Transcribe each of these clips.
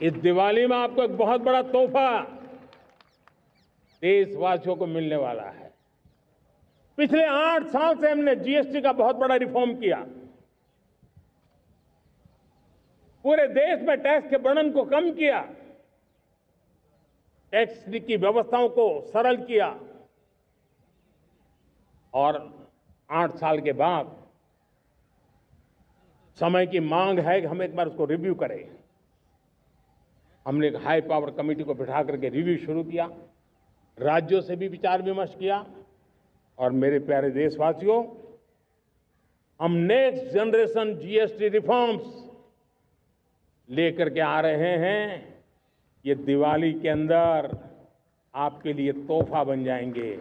इस दिवाली में आपको एक बहुत बड़ा तोहफा देशवासियों को मिलने वाला है। पिछले 8 साल से हमने जीएसटी का बहुत बड़ा रिफॉर्म किया। पूरे देश में टैक्स के बर्डन को कम किया, टैक्स की व्यवस्थाओं को सरल किया और 8 साल के बाद समय की मांग है कि हम एक बार उसको रिव्यू करें। हमने एक हाई पावर कमेटी को बिठा करके रिव्यू शुरू किया, राज्यों से भी विचार विमर्श किया और मेरे प्यारे देशवासियों, हम नेक्स्ट जनरेशन जीएसटी रिफॉर्म्स लेकर के आ रहे हैं। ये दिवाली के अंदर आपके लिए तोहफा बन जाएंगे।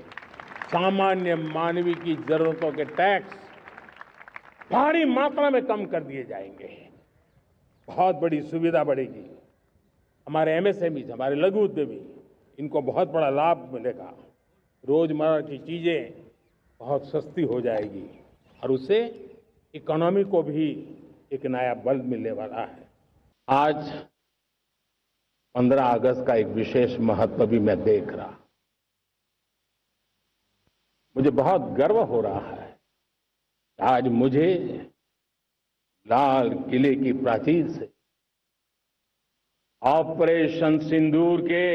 सामान्य मानवीय की जरूरतों के टैक्स भारी मात्रा में कम कर दिए जाएंगे। बहुत बड़ी सुविधा बढ़ेगी। हमारे एमएसएमई, हमारे लघु उद्यमी, इनको बहुत बड़ा लाभ मिलेगा। रोजमर्रा की चीजें बहुत सस्ती हो जाएगी और उससे इकोनॉमी को भी एक नया बल मिलने वाला है। आज 15 अगस्त का एक विशेष महत्व भी मैं देख रहा। मुझे बहुत गर्व हो रहा है। आज मुझे लाल किले की प्राचीर से ऑपरेशन सिंदूर के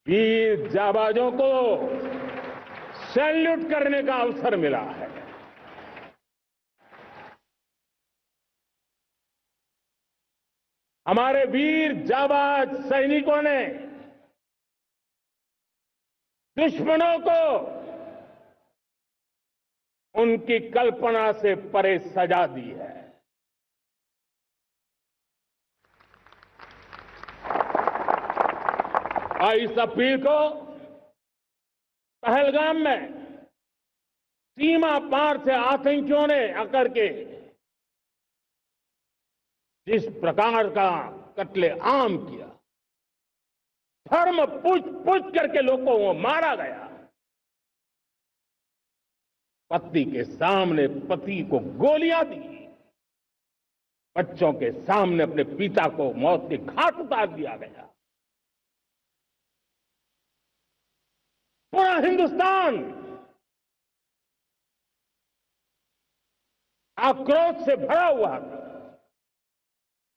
वीर जाबाजों को सैल्यूट करने का अवसर मिला है। हमारे वीर जाबाज सैनिकों ने दुश्मनों को उनकी कल्पना से परे सजा दी है। और इस अपील को पहलगाम में सीमा पार से आतंकियों ने आकर के जिस प्रकार का कत्ले आम किया, धर्म पूछ करके लोगों को मारा गया। पत्नी के सामने पति को गोलियां दी, बच्चों के सामने अपने पिता को मौत के घाट उतार दिया गया। पूरा हिंदुस्तान आक्रोश से भरा हुआ था।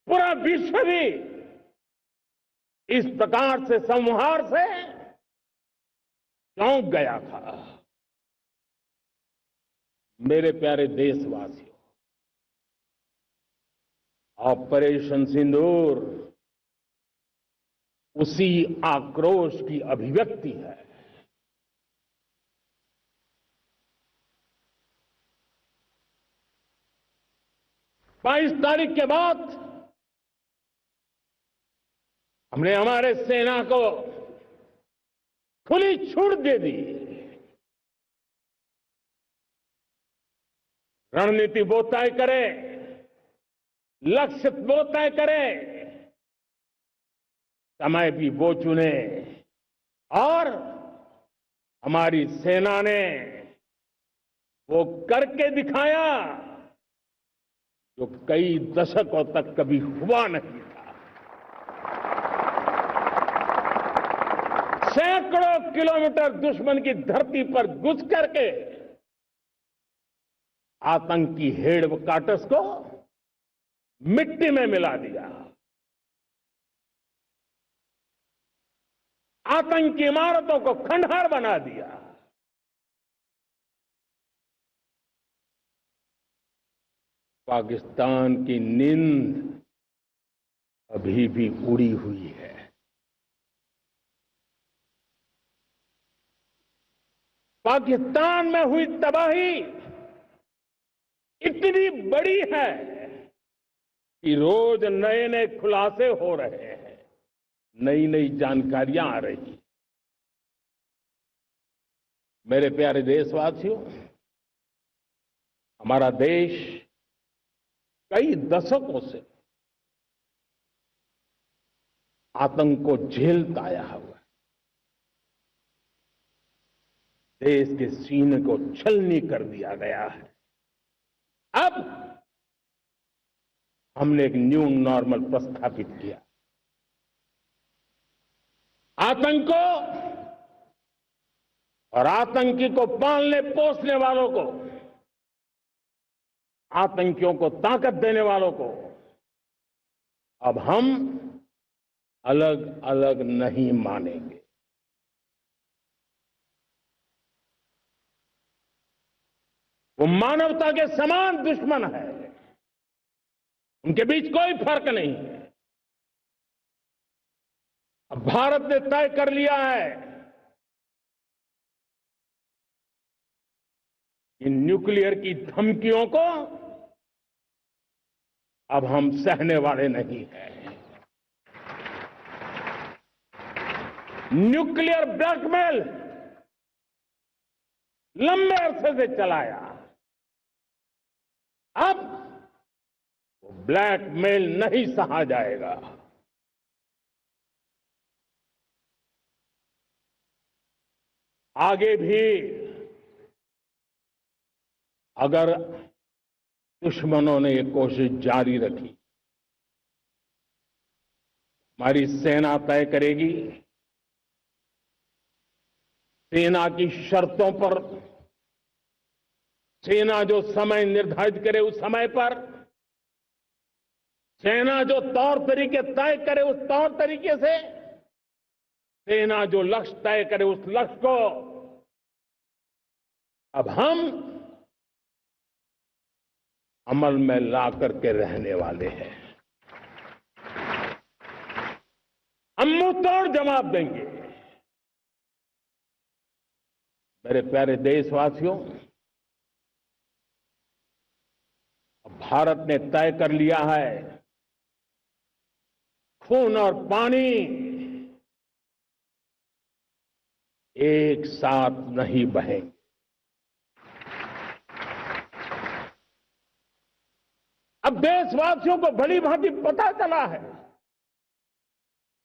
पूरा विश्व भी इस प्रकार से संहार से चौंक गया था। मेरे प्यारे देशवासियों, ऑपरेशन सिंदूर उसी आक्रोश की अभिव्यक्ति है। 22 तारीख के बाद हमने हमारे सेना को खुली छूट दे दी। रणनीति वो तय करे, लक्ष्य वो तय करे, समय भी वो चुने और हमारी सेना ने वो करके दिखाया जो कई दशकों तक कभी हुआ नहीं था। सैकड़ों किलोमीटर दुश्मन की धरती पर घुस करके आतंकी हेडक्वार्टर्स को मिट्टी में मिला दिया, आतंकी इमारतों को खंडहर बना दिया। पाकिस्तान की नींद अभी भी उड़ी हुई है। पाकिस्तान में हुई तबाही इतनी बड़ी है कि रोज नए नए खुलासे हो रहे हैं, नई नई जानकारियां आ रही। मेरे प्यारे देशवासियों, हमारा देश कई दशकों से आतंक को झेलता आया हुआ है। देश के सीने को छलनी कर दिया गया है। अब हमने एक न्यू नॉर्मल प्रस्थापित किया। आतंक को और आतंकी को पालने पोसने वालों को, आतंकियों को ताकत देने वालों को अब हम अलग अलग नहीं मानेंगे। वो मानवता के समान दुश्मन है, उनके बीच कोई फर्क नहीं है। अब भारत ने तय कर लिया है कि न्यूक्लियर की धमकियों को अब हम सहने वाले नहीं हैं। न्यूक्लियर ब्लैकमेल लंबे अरसे से चलाया, अब वो ब्लैकमेल नहीं सहा जाएगा। आगे भी अगर दुश्मनों ने ये कोशिश जारी रखी, हमारी सेना तय करेगी, सेना की शर्तों पर, सेना जो समय निर्धारित करे उस समय पर, सेना जो तौर तरीके तय करे उस तौर तरीके से, सेना जो लक्ष्य तय करे उस लक्ष्य को अब हम अमल में ला करके रहने वाले हैं। हम मुंह तोड़ जवाब देंगे। मेरे प्यारे देशवासियों, भारत ने तय कर लिया है, खून और पानी एक साथ नहीं बहेंगे। अब देशवासियों को भली भांति पता चला है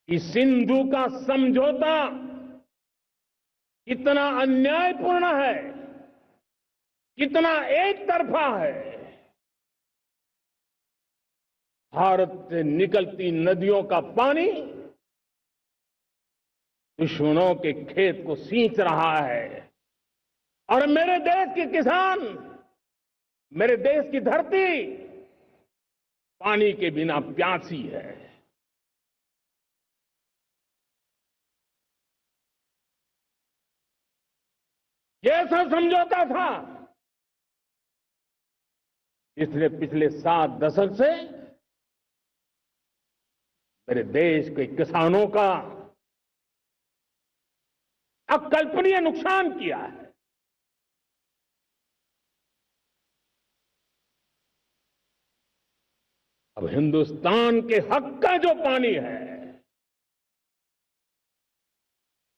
कि सिंधु का समझौता कितना अन्यायपूर्ण है, कितना एक तरफा है। भारत से निकलती नदियों का पानी दुश्मनों के खेत को सींच रहा है और मेरे देश के किसान, मेरे देश की धरती पानी के बिना प्यासी है। ये ऐसा समझौता था इसलिए पिछले 7 दशक से मेरे देश के किसानों का अकल्पनीय नुकसान किया है। अब हिंदुस्तान के हक का जो पानी है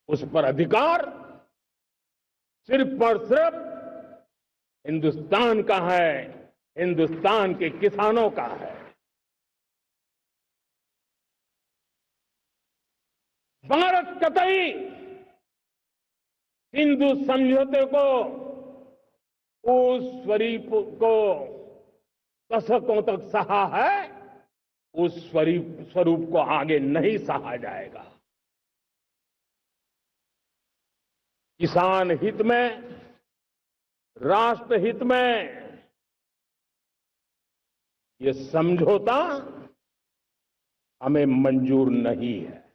उस पर अधिकार सिर्फ और सिर्फ हिंदुस्तान का है, हिंदुस्तान के किसानों का है। भारत कतई सिंधु समझौते को, उस स्वरूप को दशकों तक सहा है, उस स्वरूप को आगे नहीं सहा जाएगा। किसान हित में, राष्ट्र हित में ये समझौता हमें मंजूर नहीं है।